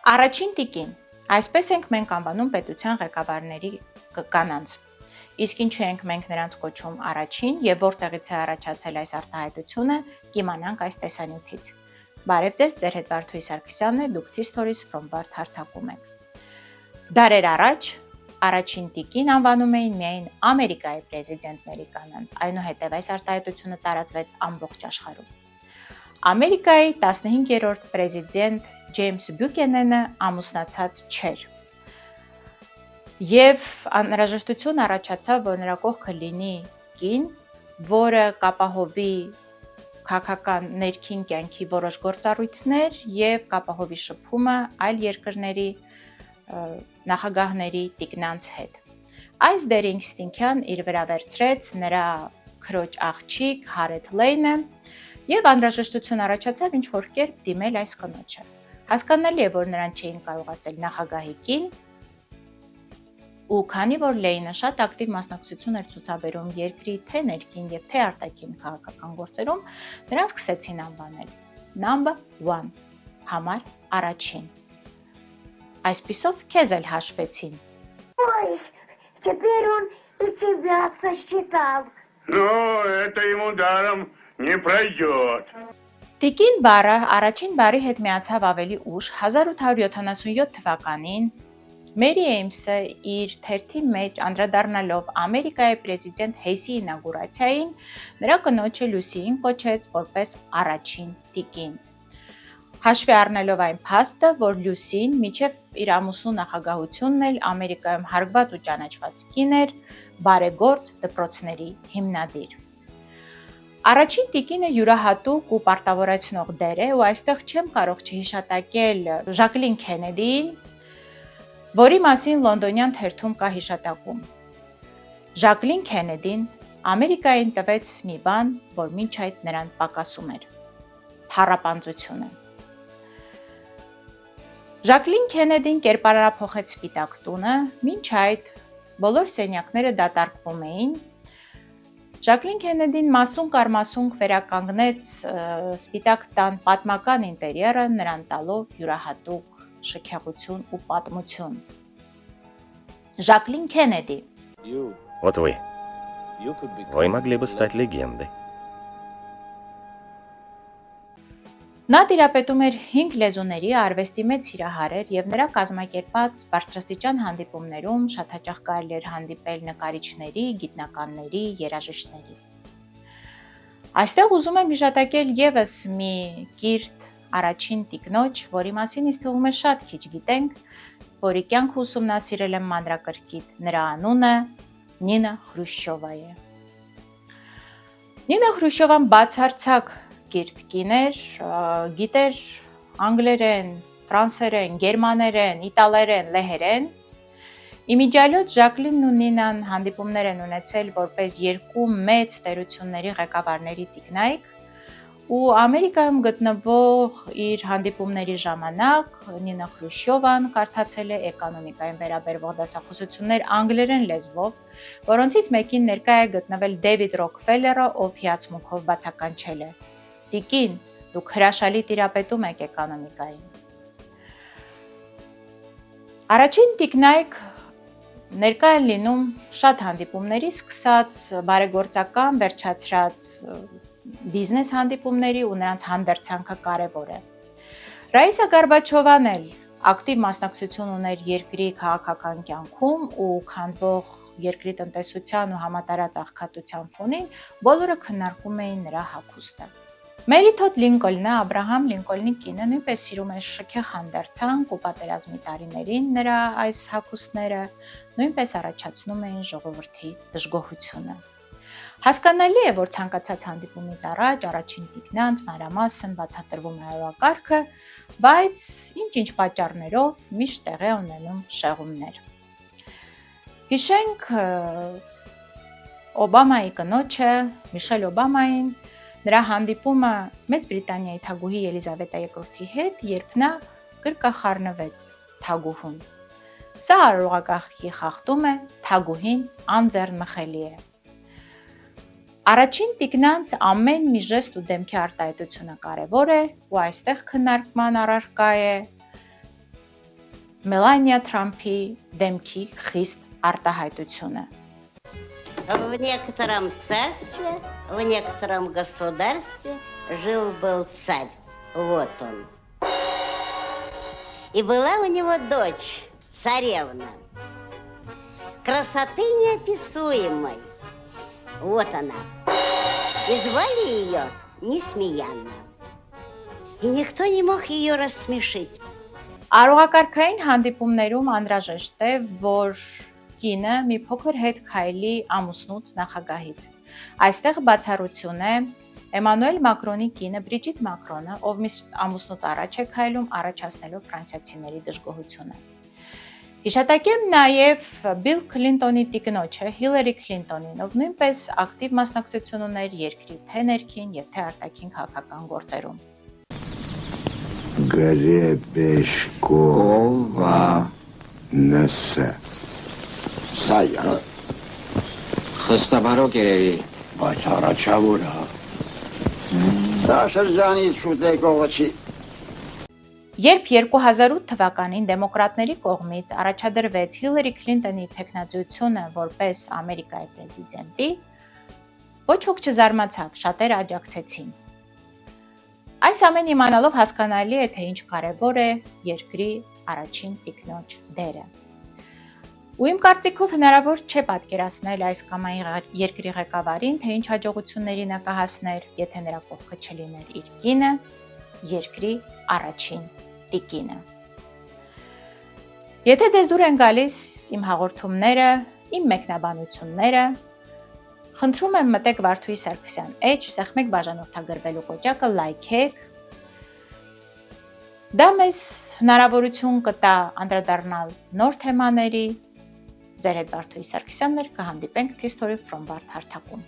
Առաջին տիկին, այսպես ենք մենք անվանում պետության ղեկավարների կանանց։ Իսկ ինչու ենք մենք նրանց կոչում առաջին եւ որտեղից է առաջացել այս արտահայտությունը, կիմանանք այս տեսանյութից։ Բարև ձեզ, ձեր հետ Վարդուհի Սարգսյանն է, դուք T-Stories from Vard հարթակում եք։ Դարեր առաջ առաջին տիկին անվանում էին միայն Ամերիկայի պրեզիդենտների կանանց, այնուհետև այս արտահայտությունը տարածվեց ամբողջ աշխարհում։ Ամերիկայի 15-րդ պրեզիդենտ Ջեյմս Բյուքենենը ամուսնացած չէր։ Եվ անհրաժեշտություն առաջացավ, որ նրա կողքը լինի կին, որը կապահովի քաղաքական ներքին կյանքի որոշ գործառույթներ եւ կապահովի շփումը այլ երկրների նախագահների տիկնանց հետ։ Այս դերը ինստինկտյան իր վրա վերցրեց նրա քրոջ աղջիկ Հարեթ Լեյնը եւ անհրաժեշտություն առաջացավ ինչ-որ կերպ դիմել այս կնոջը։ Հասկանալի է, որ նրան չէին կարող ասել նախագահի կին, ու քանի որ Լեյնը շատ ակտիվ մասնակցություն էր ցուցաբերում երկրի թե ներքին եւ թե արտաքին քաղաքական գործերում, նրանց սկսեցին անվանել number 1, համար առաջին։ Այսպիսով քեզ էլ հաշվեցին։ Ой, теперь он и тебя сосчитал. Ну, это ему даром не пройдет. Տիկին բառը առաջին բառի հետ միացավ ավելի ուշ 1877 թվականին Մերի Էյմսը իր թերթի մեջ անդրադառնալով Ամերիկայի պրեզիդենտ Հեյսի ինագուրացիային նրա կնոջը Լուսիին կոչեց որպես առաջին տիկին։ Հաշվի առնելով այն փաստը, որ Լուսին մինչև իր ամուսնու նախագահությունն էլ Ամերիկայում հարգված ու ճանաչված կին էր, բարեգործ դպրոցների հիմնադիր։ Առաջին տիկինը յուրահատուկ ու պարտավորեցնող դեր է, ու այստեղ չեմ կարող չհիշատակել Ժակլին Քենեդիին, որի մասին լոնդոնյան թերթում կա հիշատակում։ Ժակլին Քենեդին Ամերիկային տվեց մի բան, որ մինչ այդ նրան պակասում էր՝ փառապանծությունը։ Ժակլին Քենեդին կերպարափոխեց Սպիտակ տունը, մինչ այդ բոլոր սենյակները դատարկվում էին։ Ժակլին Քենեդին մասունք առ մասունք վերականգնեց Սպիտակ տան պատմական ինտերիերը, նրան տալով յուրահատուկ շքեղություն ու պատմություն։ Ժակլին Քենեդի. Вот вы. Вы могли бы стать легендой. Նա տիրապետում էր 5 լեզուների, արվեստի մեծ սիրահար էր եւ նրա կազմակերպած բարձրաստիճան հանդիպումներում շատ հաճախ կարելի էր հանդիպել նկարիչների, գիտնականների, երաժիշտների։ Այստեղ ուզում եմ հիշատակել եւս մի կիրթ առաջին տիկնոջ, որի մասին ինձ թվում է շատ քիչ գիտենք, որի կյանքը ուսումնասիրել եմ մանրակրկիտ։ Նրա անունը Նինա Խրուշչովա է։ Նինա Խրուշչովան բացարձակ կիրթ կին էր, գիտեր անգլերեն, ֆրանսերեն, գերմաներեն, իտալերեն, լեհերեն։ Իմիջիալոց Ժակլինն ու Նինան հանդիպումներ են ունեցել որպես երկու մեծ տերությունների ղեկավարների տիկնայք, ու Ամերիկայում գտնվող իր հանդիպումների ժամանակ Նինա Խրուշչովան կարդացել է էկոնոմիկային վերաբերող դասախոսություններ անգլերեն լեզվով, որոնցից մեկին ներկա է գտնվել Դեվիդ Ռոքֆելլերը, ով հիացմունքով բացականչել է. Տիկին, դուք հրաշալի տիրապետում եք էկոնոմիկային։ Առաջին տիկնայք ներկա են լինում շատ հանդիպումների, սկսած բարեգործական, վերջացրած բիզնես հանդիպումների ու նրանց հանդերձանքը կարևոր է։ Ռաիսա Գորբաչովան էլ ակտիվ մասնակցություն ուներ երկրի քաղաքական կյանքում ու քանդվող երկրի տնտեսության ու համատարած աղքատության ֆոնին բոլորը քննարկում էին նրա հագուստը։ Մերի Թոդ Լինկոլնը, Աբրահամ Լինկոլնի կինը, նույնպես սիրում էր շքեղ հանդերձանք ու պատերազմի տարիներին նրա այս հագուստները նույնպես առաջացնում էին ժողովրդի դժգոհությունը։ Հասկանալի է, որ ցանկացած հանդիպումից առաջ առաջին տիկնանց մանրամասն բացատրվում է օրակարգը, բայց ինչ-ինչ պատճառներով միշտ տեղի ունենում շեղումներ։ Հիշենք Օբամայի կնոջը, Միշել Օբամային, նրա հանդիպումը Մեծ Բրիտանիայի թագուհի Ելիզավետա II-ի հետ, երբ նա գրկախառնվեց թագուհուն։ Սա արարողակարգի խախտում է, թագուհին անձեռնմխելի է։ Առաջին տիկնանց ամեն մի ժեստ ու դեմքի արտահայտությունը կարևոր է, ու այստեղ քննարկման առարկա է Մելանիա Թրամփի դեմքի խիստ արտահայտությունը։ В некотором царстве, в некотором государстве жил-был царь. Вот он. И была у него дочь, царевна. Красоты неописуемой. Вот она. И звали ее Несмеянна. И никто не мог ее рассмешить. Արողակարգային հանդիպումներում անհրաժեշտ է, որ կինը մի փոքր հետ քայլի ամուսնուց նախագահից։ Այստեղ բացառություն է Էմանուել Մակրոնի կինը Բրիջիտ Մակրոնը, ով միշտ ամուսնուց առաջ է քայլում, առաջացնելով ֆրանսիացիների դժգոհությունը։ Հիշատակեմ նաև Բիլ Քլինտոնի տիկնոջը Հիլարի Քլինտոնին, ով նույնպես ակտիվ մասնակցություն ուներ երկրի թե ներքին եւ թե արտաքին քաղաքական գործերում։ Գրեբեշկովա նսը Սայա Խստաբարոկ երևի բայց առաջավոր է Սա շրջանից շուտ է կողոչի Երբ 2008 թվականին դեմոկրատների կողմից առաջադրվեց Հիլարի Քլինտոնի թեկնածությունը որպես Ամերիկայի պրեզիդենտի, ոչ ոք չզարմացավ, շատերը աջակցեցին։ Այս ամեն իմանալով հասկանալի է, թե ինչ կարևոր է երկրի առաջին տիկնոջ դերը։ Ու իմ կարծիքով հնարավոր չէ պատկերացնել այս կամ այն երկրի ղեկավարին, թե ինչ հաջողությունների նա կհասներ, եթե նրա կողքը չլիներ իր կինը, երկրի առաջին տիկինը։ Եթե ձեզ դուր են գալիս իմ հաղորդումները, իմ մեկնաբանությունները, խնդրում եմ մտեք Վարդուհի Սարգսյան էջ, սեղմեք բաժանորդագրվելու կոճակը, լայքեք։ Դա մեզ հնարավորություն կտա անդրադառնալ նոր թեմաների։ Ձեր հետ Վարդուհի Սարգսյանն էր, կհանդիպենք History from Վարդ հարթակում։